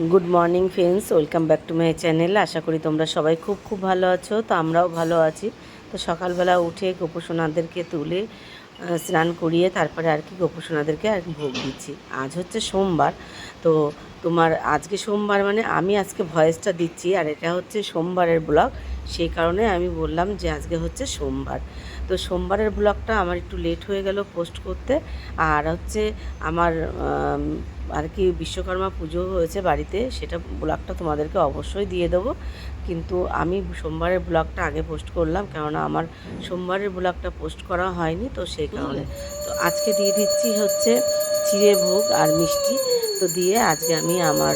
Good morning friends, welcome back to my channel. আশা করি তোমরা সবাই খুব ভালো আছো। তো আমরাও ভালো আছি। তো সকালবেলা উঠে গোপসোনাদেরকে তুলে স্নান করিয়ে তারপরে আর কি গোপসোনাদেরকে আর কি ভোগ দিচ্ছি। আজ হচ্ছে সোমবার। তো আজকে সোমবার মানে আমি আজকে ভয়েসটা দিচ্ছি, আর এটা হচ্ছে সোমবারের ব্লগ। সেই কারণে আমি বললাম যে আজকে হচ্ছে সোমবার। তো সোমবারের ব্লগটা আমার একটু লেট হয়ে গেল পোস্ট করতে। আর হচ্ছে আমার আর কি বিশ্বকর্মা পুজো হয়েছে বাড়িতে, সেটা ব্লগটা তোমাদেরকে অবশ্যই দিয়ে দেবো। কিন্তু আমি সোমবারের ব্লগটা আগে পোস্ট করলাম, কেননা আমার সোমবারের ব্লগটা পোস্ট করা হয়নি, তো সেই কারণে। তো আজকে দিয়ে দিচ্ছি হচ্ছে চিড়ে ভোগ আর মিষ্টি। তো দিয়ে আজকে আমি আমার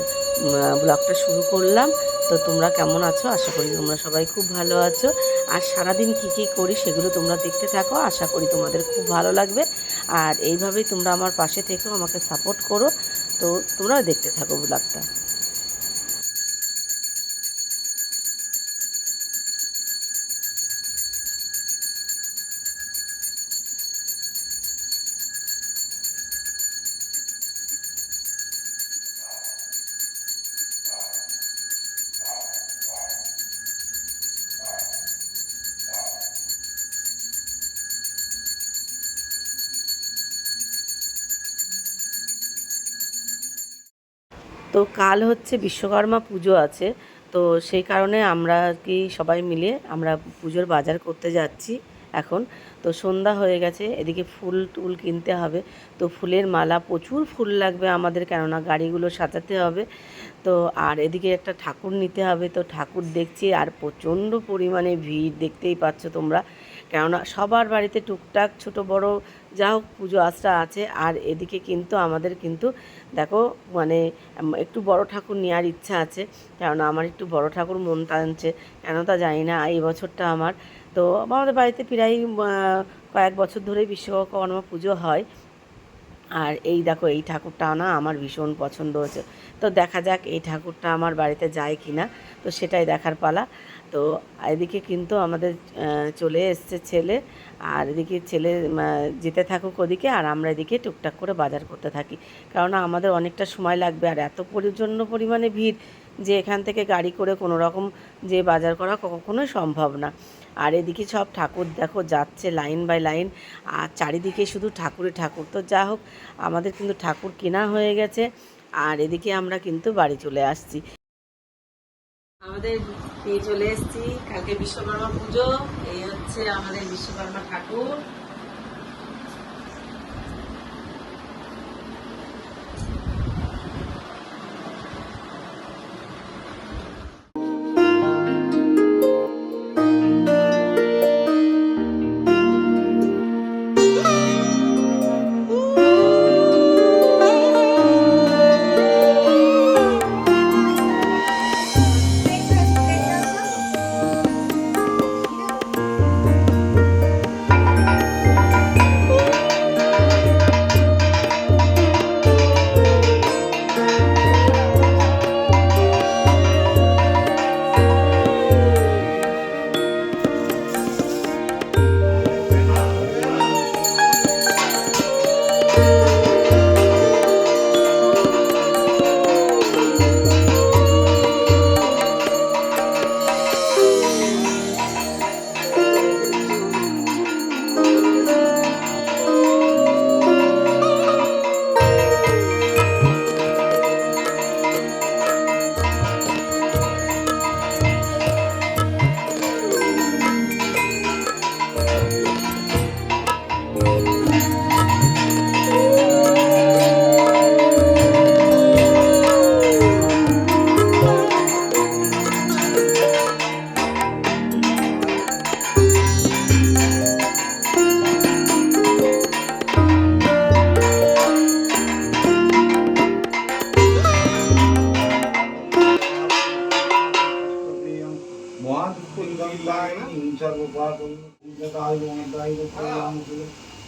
ব্লগটা শুরু করলাম। তো তোমরা কেমন আছো? আশা করি তোমরা সবাই খুব ভালো আছো। আর সারাদিন কী করি সেগুলো তোমরা দেখতে থাকো, আশা করি তোমাদের খুব ভালো লাগবে। আর এইভাবেই তোমরা আমার পাশে থেকেও আমাকে সাপোর্ট করো। তো তোমরা দেখতে থাকো ব্লগটা। তো কাল হচ্ছে বিশ্বকর্মা পুজো আছে। তো সেই কারণে আমরা আর কি সবাই মিলে আমরা পুজোর বাজার করতে যাচ্ছি এখন। তো সন্ধ্যা হয়ে গেছে, এদিকে ফুল টুল কিনতে হবে। তো ফুলের মালা, প্রচুর ফুল লাগবে আমাদের, কেননা গাড়িগুলো সাজাতে হবে। তো আর এদিকে একটা ঠাকুর নিতে হবে। তো ঠাকুর দেখছি, আর প্রচণ্ড পরিমাণে ভিড়, দেখতেই পাচ্ছ তোমরা। কেননা সবার বাড়িতে টুকটাক ছোট বড় যা হোক পুজো আচরা আছে। আর এদিকে কিন্তু আমাদের কিন্তু দেখো মানে একটু বড় ঠাকুর নেওয়ার ইচ্ছা আছে, কেননা আমার একটু বড় ঠাকুর মন টানছে। কেন তা জানি না, এই বছরটা আমার তো আমাদের বাড়িতে প্রায় কয়েক বছর ধরেই বিশ্বকর্মা পুজো হয়। আর এই দেখো, এই ঠাকুরটা না আমার ভীষণ পছন্দ হয়েছে। তো দেখা যাক এই ঠাকুরটা আমার বাড়িতে যায় কি না, তো সেটাই দেখার পালা। তো এদিকে কিন্তু আমাদের চলে এসছে ছেলে। আর এদিকে ছেলে যেতে থাকুক ওদিকে, আর আমরা এদিকে টুকটাক করে বাজার করতে থাকি। কেননা আমাদের অনেকটা সময় লাগবে, আর এত প্রচণ্ড পরিমাণে ভিড় যে এখান থেকে গাড়ি করে কোনো রকম যে বাজার করা কখনোই সম্ভব না। আর এদিকে সব ঠাকুর দেখো যাচ্ছে লাইন বাই লাইন, আর চারিদিকে শুধু ঠাকুরে ঠাকুর। তো যা হোক, আমাদের কিন্তু ঠাকুর কেনা হয়ে গেছে। আর এদিকে আমরা কিন্তু বাড়ি চলে আসছি। আমাদের নিয়ে চলে এসেছি কালকে বিশ্বকর্মা পুজো। এই হচ্ছে আমাদের বিশ্বকর্মা ঠাকুর।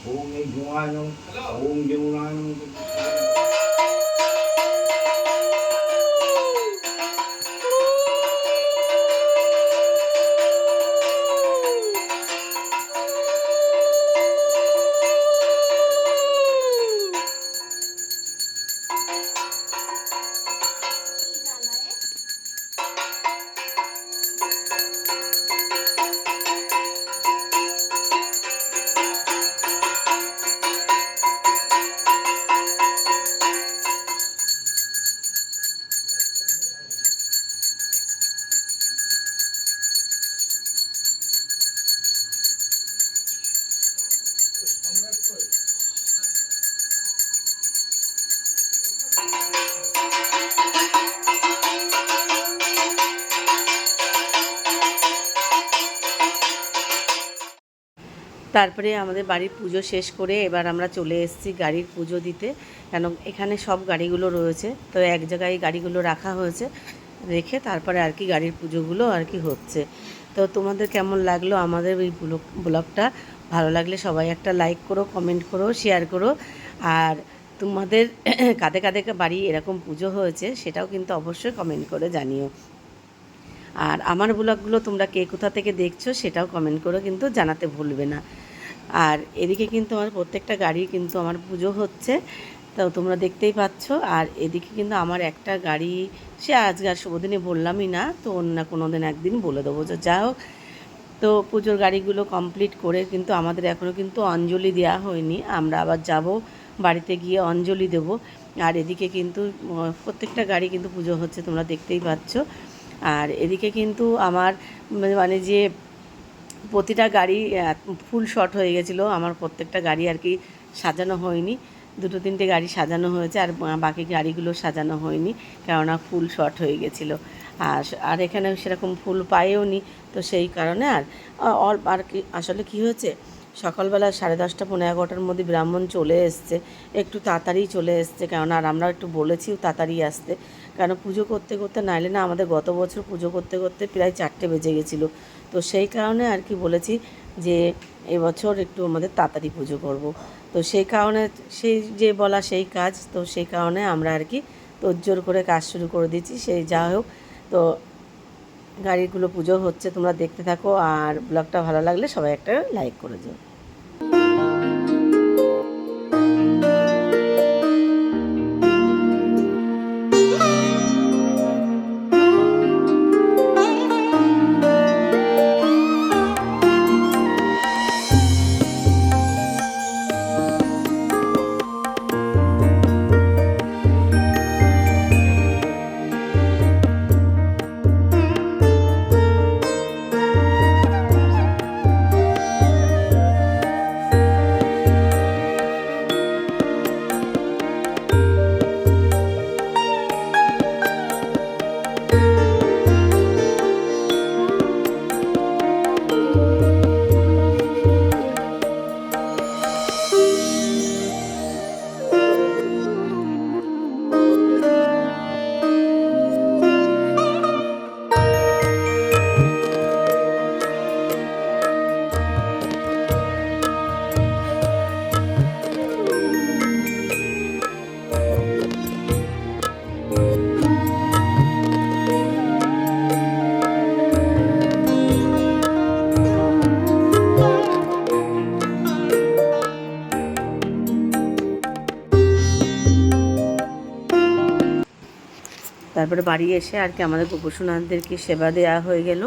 ওম এই জমায় নম ওম যমুনায় নম। তারপরে আমাদের বাড়ির পুজো শেষ করে এবার আমরা চলে এসেছি গাড়ির পুজো দিতে, কেন এখানে সব গাড়িগুলো রয়েছে, তো এক জায়গায় গাড়িগুলো রাখা হয়েছে, রেখে তারপরে আর কি গাড়ির পুজোগুলো আর কি হচ্ছে। তো তোমাদের কেমন লাগলো আমাদের এই ব্লগটা? ভালো লাগলে সবাই একটা লাইক করো, কমেন্ট করো, শেয়ার করো। আর তোমাদের কাদের কাদের বাড়ি এরকম পুজো হয়েছে সেটাও কিন্তু অবশ্যই কমেন্ট করে জানিও। আর আমার ব্লগগুলো তোমরা কে কোথা থেকে দেখছো সেটাও কমেন্ট করে কিন্তু জানাতে ভুলবে না। আর এদিকে কিন্তু আমার প্রত্যেকটা গাড়ি কিন্তু আমার পুজো হচ্ছে, তো তোমরা দেখতেই পাচ্ছ। আর এদিকে কিন্তু আমার একটা গাড়ি, সে আজকে আর শুভদিনে বললামই না, তো অন্য কোনো দিন একদিন বলে দেবো। যে যা হোক, তো পুজোর গাড়িগুলো কমপ্লিট করে কিন্তু আমাদের এখনও কিন্তু অঞ্জলি দেওয়া হয়নি, আমরা আবার যাব বাড়িতে গিয়ে অঞ্জলি দেব। আর এদিকে কিন্তু প্রত্যেকটা গাড়ি কিন্তু পুজো হচ্ছে, তোমরা দেখতেই পাচ্ছ। আর এদিকে কিন্তু আমার মানে যে প্রতিটা গাড়ি ফুল শট হয়ে গেছিলো, আমার প্রত্যেকটা গাড়ি আর কি সাজানো হয়নি, দুটো তিনটে গাড়ি সাজানো হয়েছে, আর বাকি গাড়িগুলো সাজানো হয়নি, কেননা ফুল শট হয়ে গেছিলো। আর এখানে সেরকম ফুল পাইও নি, তো সেই কারণে আর কি আসলে কি হয়েছে, সকালবেলা 10:30 পৌনে 11টার মধ্যে ব্রাহ্মণ চলে এসছে, একটু তাড়াতাড়ি চলে এসছে, কেননা আর আমরা একটু বলেছিও তাড়াতাড়ি আসতে, কেন পুজো করতে করতে নাইলে না আমাদের গত বছর পুজো করতে করতে প্রায় 4টে বেজে গেছিলো। তো সেই কারণে আর কি বলেছি যে এবছর একটু আমাদের তাড়াতাড়ি পুজো করব। তো সেই কারণে সেই যে বলা সেই কাজ, তো সেই কারণে আমরা আর কি তোড়জোড় করে কাজ শুরু করে দিচ্ছি। সেই যা হোক, তো গাড়িগুলো পুজো হচ্ছে, তোমরা দেখতে থাকো। আর ব্লগটা ভালো লাগলে সবাই একটা লাইক করে দিও। তারপরে বাড়ি এসে আর কি আমাদের গোপুসোনাদেরকে সেবা দেওয়া হয়ে গেল।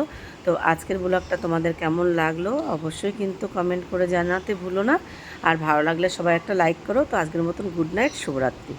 তো আজকের ব্লগটা তোমাদের কেমন লাগলো অবশ্যই কিন্তু কমেন্ট করে জানাতে ভুলো না। আর ভালো লাগলে সবাই একটা লাইক করো। তো আজকের মতন গুড নাইট, শুভরাত্রি।